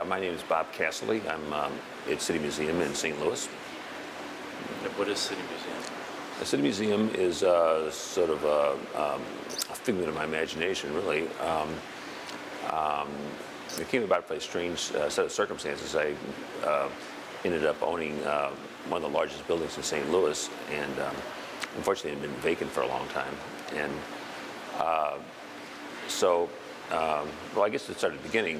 My name is Bob Casserly. I'm at City Museum in St. Louis. And what is City Museum? The City Museum is sort of a figment of my imagination, really. It came about by a strange set of circumstances. I ended up owning one of the largest buildings in St. Louis, and unfortunately it had been vacant for a long time. And well, I guess to start at the beginning,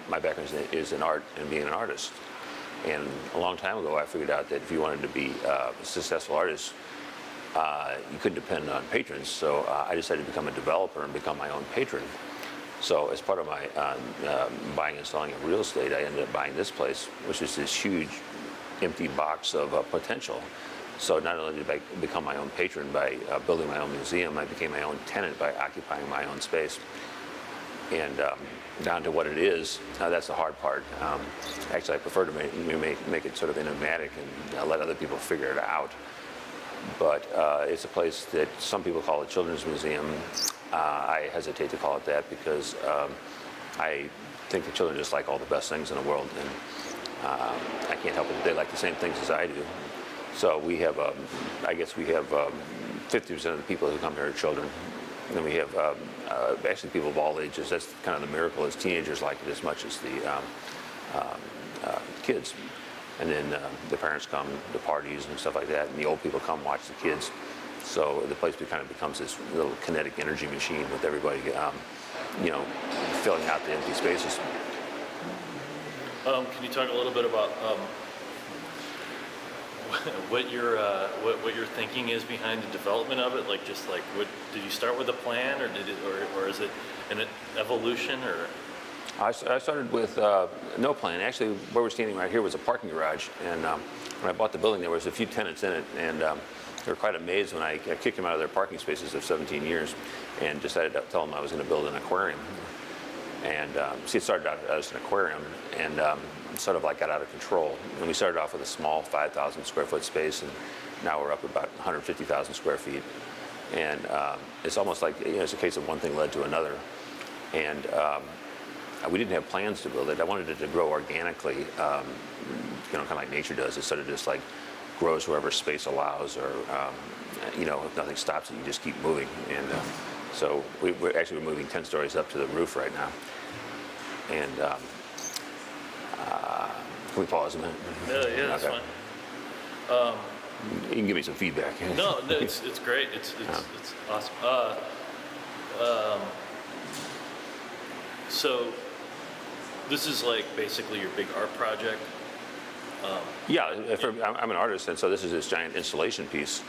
my background is in art and being an artist. And a long time ago, I figured out that if you wanted to be a successful artist, you couldn't depend on patrons. So I decided to become a developer and become my own patron. So as part of my buying and selling of real estate, I ended up buying this place, which is this huge empty box of potential. So not only did I become my own patron by building my own museum, I became my own tenant by occupying my own space. And down to what it is, that's the hard part. Actually, I prefer to make it sort of enigmatic and let other people figure it out. But it's a place that some people call a children's museum. I hesitate to call it that because I think the children just like all the best things in the world, and I can't help it. They like the same things as I do. So we have, I guess we have 50% of the people who come here are children. And then we have actually people of all ages. That's kind of the miracle, is teenagers like it as much as the kids. And then the parents come to parties and stuff like that, and the old people come watch the kids. So the place kind of becomes this little kinetic energy machine with everybody, filling out the empty spaces. Can you talk a little bit about what your thinking is behind the development of it? Like, what did you start with a plan, or is it an evolution, or? I started with no plan. Actually, where we're standing right here was a parking garage, and when I bought the building, there was a few tenants in it, and they were quite amazed when I kicked them out of their parking spaces of 17 years, and decided to tell them I was going to build an aquarium. And see, it started out as an aquarium, and sort of like got out of control. And we started off with a small 5,000 square foot space, and now we're up about 150,000 square feet. And it's almost like, it's a case of one thing led to another. And we didn't have plans to build it. I wanted it to grow organically, kind of like nature does. It sort of just like grows wherever space allows, or if nothing stops it, you just keep moving. And so we're actually moving 10 stories up to the roof right now. And can we pause a minute? Yeah, that's okay. Fine. You can give me some feedback. No, it's great. It's awesome. So this is like basically your big art project. Yeah, I'm an artist, and so this is this giant installation piece.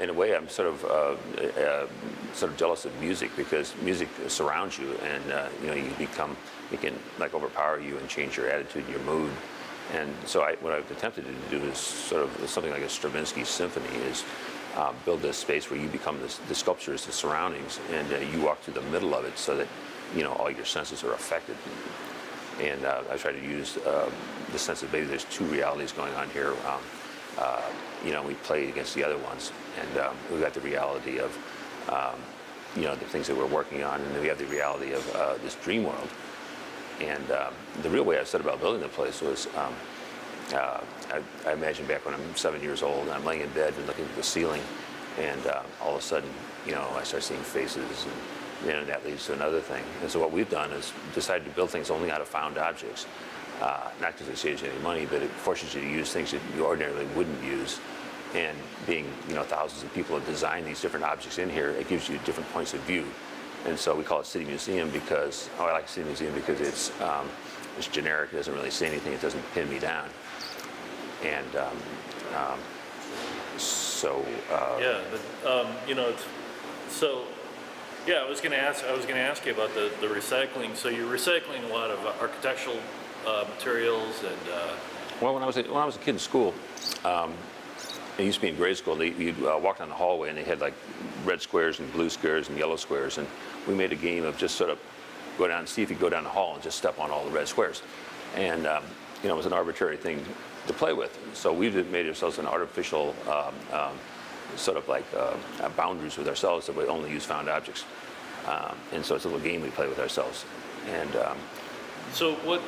In a way, I'm sort of jealous of music, because music surrounds you, and it can like overpower you and change your attitude, your mood. And so what I've attempted to do is sort of something like a Stravinsky symphony, is build this space where you become the sculpture is the surroundings, and you walk through the middle of it so that all your senses are affected. And I try to use the sense that maybe there's two realities going on here. We play against the other ones, and we've got the reality of the things that we're working on, and then we have the reality of this dream world. And the real way I set about building the place was, I imagine back when I'm 7 years old, and I'm laying in bed and looking at the ceiling, and all of a sudden, I start seeing faces, and that leads to another thing. And so what we've done is decided to build things only out of found objects. Not because it saves you any money, but it forces you to use things that you ordinarily wouldn't use. And being, thousands of people have designed these different objects in here, it gives you different points of view. And so we call it City Museum because, I like City Museum because it's generic. It doesn't really say anything. It doesn't pin me down. And I was going to ask you about the recycling. So you're recycling a lot of architectural materials and. Well, when I was a kid in school, it used to be in grade school. You'd walk down the hallway, and they had like red squares and blue squares and yellow squares, and we made a game of just sort of go down and see if you go down the hall and just step on all the red squares. And it was an arbitrary thing to play with. So we made ourselves an artificial sort of like boundaries with ourselves that we only use found objects. And so it's a little game we play with ourselves. And So what,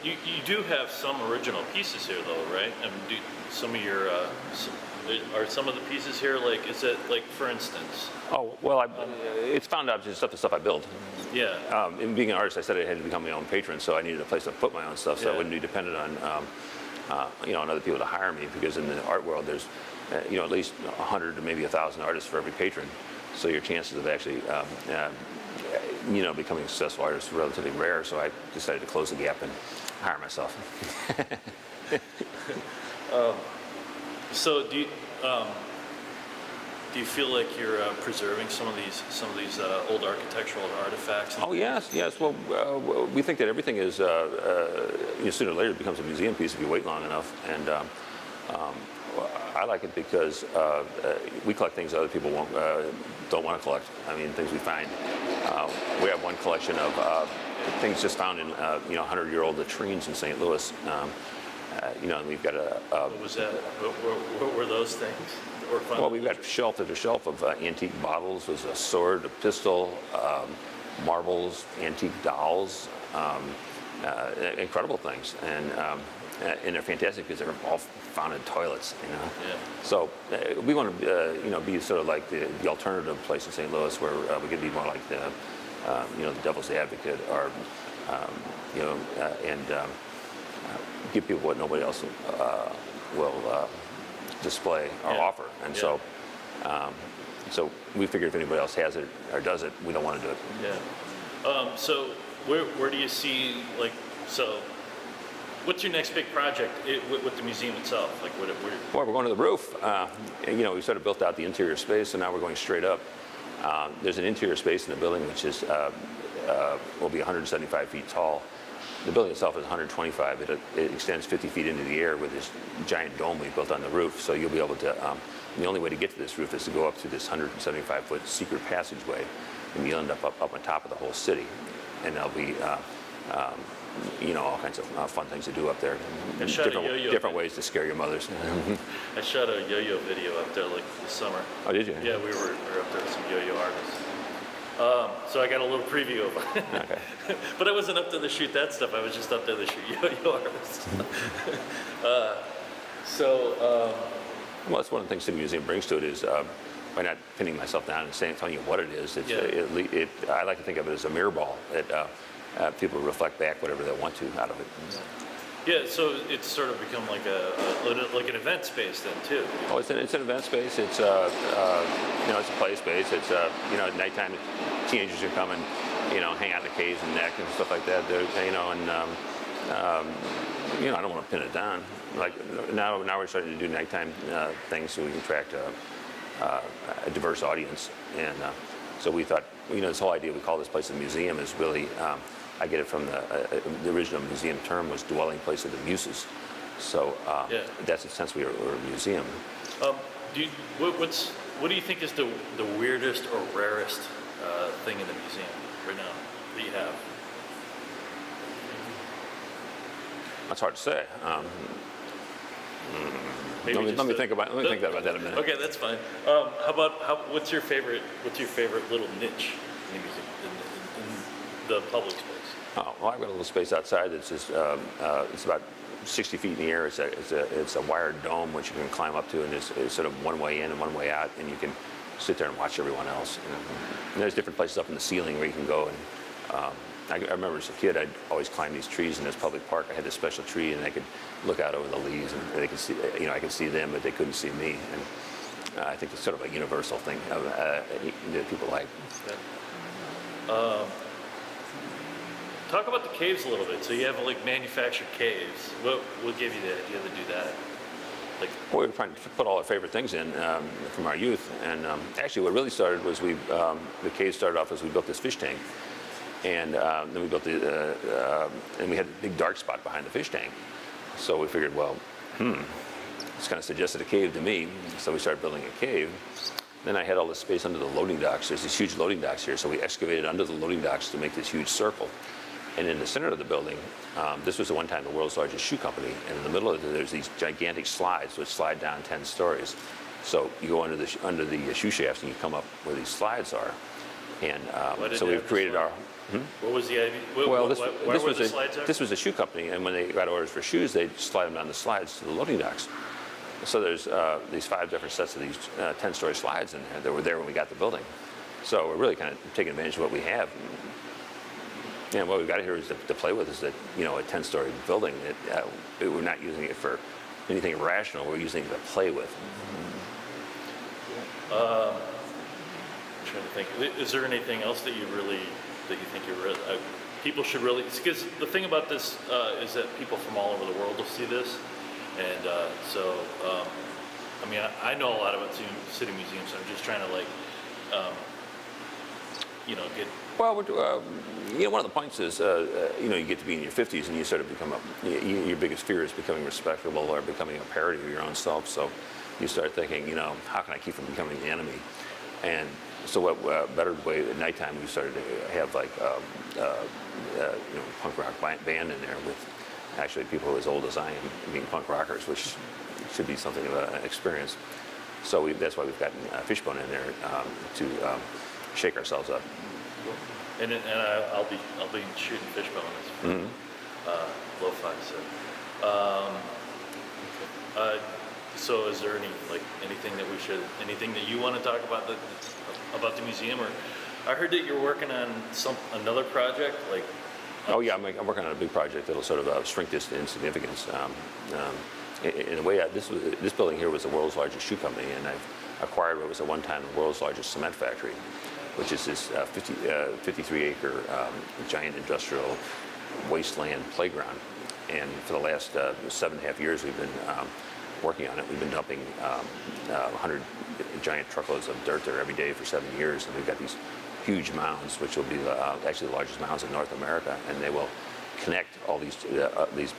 you do have some original pieces here though, right? I mean, some of your, are some of the pieces here, like, is it, like, for instance? Oh, well, it's found objects, the stuff I built. Yeah, In being an artist, I said I had to become my own patron, so I needed a place to put my own stuff, so I Yeah. wouldn't be dependent on, on other people to hire me, because in the art world, there's, at least 100 to maybe 1,000 artists for every patron. So your chances of actually, becoming a successful artist are relatively rare. So I decided to close the gap and hire myself. so do you feel like you're preserving some of these old architectural artifacts? Oh yes, yes. Well, we think that everything is sooner or later it becomes a museum piece if you wait long enough. And I like it because we collect things other people don't want to collect. I mean, things we find. We have one collection of things just found in 100-year-old latrines in St. Louis. And we've got What was that? What were those things? that were found? well, we've got shelf after shelf of antique bottles. There's a sword, a pistol, marbles, antique dolls, incredible things, and they're fantastic because they're all found in toilets. Yeah. So we want to be sort of like the alternative place in St. Louis where we could be more like the devil's advocate, or give people what nobody else will display or Yeah. offer. And Yeah. so we figure if anybody else has it or does it, we don't want to do it. Yeah. So where do you see, like, so what's your next big project with the museum itself? Like, Well, we're going to the roof. We sort of built out the interior space, and now we're going straight up. There's an interior space in the building which is will be 175 feet tall. The building itself is 125. It extends 50 feet into the air with this giant dome we built on the roof. So you'll be able to. The only way to get to this roof is to go up through this 175-foot secret passageway, and you'll end up on top of the whole city. And there'll be all kinds of fun things to do up there. I shot a yo-yo. Different ways to scare your mothers. I shot a yo-yo video up there like this summer. Oh, did you? Yeah, we were up there with some yo-yo artists. So I got a little preview of it. Okay. But I wasn't up there to shoot that stuff. I was just up there to shoot yo-yo artists. Well, that's one of the things the museum brings to it is by not pinning myself down and telling you what it is. I like to think of it as a mirror ball that people reflect back whatever they want to out of it. Yeah, so it's sort of become like an event space then too. Oh, it's an event space. It's it's a play space. It's at nighttime teenagers can come and hang out in the caves and neck and stuff like that. I don't want to pin it down. Like now we're starting to do nighttime things so we can attract a diverse audience. And so we thought, this whole idea we call this place a museum is really, I get it from the original museum term was dwelling place of the muses. So that's the sense we're a museum. What do you think is the weirdest or rarest thing in the museum right now that you have? That's hard to say. Maybe let me think about that a minute. Okay, that's fine. What's your favorite little niche in the museum, in the public space? Oh, well, I've got a little space outside that's just it's about 60 feet in the air. It's a wired dome which you can climb up to, and it's sort of one way in and one way out, and you can sit there and watch everyone else. And there's different places up in the ceiling where you can go. And I remember as a kid, I'd always climb these trees in this public park. I had this special tree, and I could look out over the leaves, and they could see, I could see them, but they couldn't see me. And I think it's sort of a universal thing that people like. Talk about the caves a little bit. So you have like manufactured caves. What gave you the idea to do that? Like, well, we were trying to put all our favorite things in from our youth, and actually, what really started was the cave started off as we built this fish tank, and then we built and we had a big dark spot behind the fish tank. So we figured, well, it's kind of suggested a cave to me. So we started building a cave. Then I had all this space under the loading docks. There's these huge loading docks here, so we excavated under the loading docks to make this huge circle. And in the center of the building, this was at one time the world's largest shoe company, and in the middle of it, there's these gigantic slides which slide down 10 stories. So you go under the shoe shafts and you come up where these slides are. And so we've created What was the idea? Well, Why were the slides there? this was a shoe company, and when they got orders for shoes, they'd slide them down the slides to the loading docks. So there's these 5 different sets of these 10-story slides in there that were there when we got the building. So we're really kind of taking advantage of what we have. And what we've got here is to play with is that, you know, a 10-story building, we're not using it for anything irrational, we're using it to play with. I'm trying to think. Is there anything else that you think people should really? Because the thing about this is that people from all over the world will see this, and I mean, I know a lot about city museums. So I'm just trying to like, get. Well, you know, one of the points is, you know, you get to be in your 50s and you sort of become your biggest fear is becoming respectable or becoming a parody of your own self. So you start thinking, you know, how can I keep from becoming the enemy? And so what better way at nighttime we started to have like, you know, punk rock band in there with actually people as old as I am being punk rockers, which should be something of an experience. So that's why we've gotten Fishbone in there to shake ourselves up. And I'll be shooting Fishbone as lo-fi. So is there anything that you want to talk about about the museum? Or I heard that you're working on another project, like. Oh yeah, I'm working on a big project that'll sort of shrink this to insignificance. In a way, this building here was the world's largest shoe company, and I've acquired what was at one time the world's largest cement factory, which is this 53-acre giant industrial wasteland playground. And for the last 7.5 years, we've been working on it. We've been dumping 100 giant truckloads of dirt there every day for 7 years, and we've got these huge mounds, which will be actually the largest mounds in North America, and they will connect all these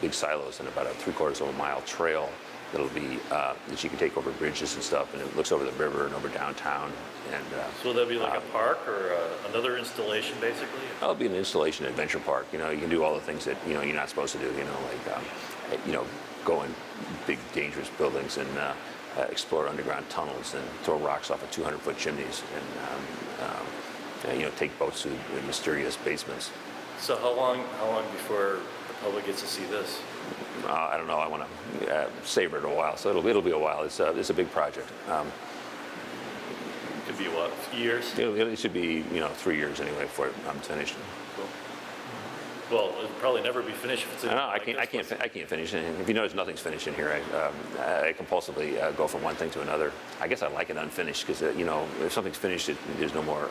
big silos in about a 3/4 of a mile trail that'll be that you can take over bridges and stuff, and it looks over the river and over downtown. And so that'd be like a park or another installation, basically. it'll be an installation adventure park. You know, you can do all the things that you're not supposed to do. You know, like go in big dangerous buildings and explore underground tunnels and throw rocks off of 200-foot chimneys and take boats to the mysterious basements. So how long before the public gets to see this? I don't know. I want to savor it a while, so it'll be a while. It's a big project. Could be what, years? It should be 3 years anyway before I'm finished. Cool. Well, it'll probably never be finished if it's. I can't finish it. If you notice, nothing's finished in here. I compulsively go from one thing to another. I guess I like it unfinished because if something's finished, there's no more.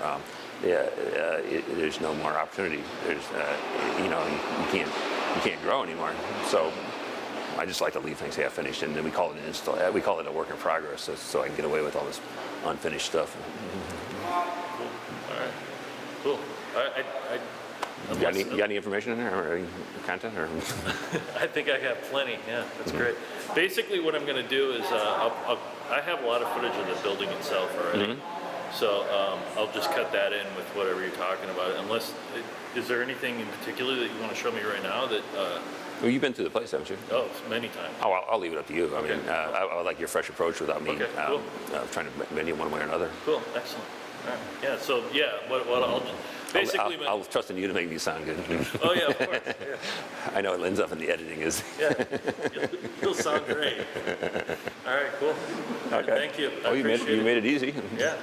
There's no more opportunity. There's you can't grow anymore. So I just like to leave things half finished, and then we call it a work in progress, so I can get away with all this unfinished stuff. Cool. All right. Cool. You got any information in there or any content? Or? I think I got plenty. Yeah, that's great. Basically, what I'm going to do is I have a lot of footage of the building itself already. So I'll just cut that in with whatever you're talking about. Is there anything in particular that you want to show me right now that? Well, you've been through the place, haven't you? Oh, many times. Oh, I'll leave it up to you. I mean, I would like your fresh approach without me cool. trying to bend you one way or another. Cool, excellent. All right. Yeah. So what I'll basically. I'll trust in you to make me sound good. Oh yeah, of course. Yeah. I know it ends up in the editing is. Yeah, you'll sound great. All right, cool. Okay. Thank you. Oh, you made it easy. Yeah.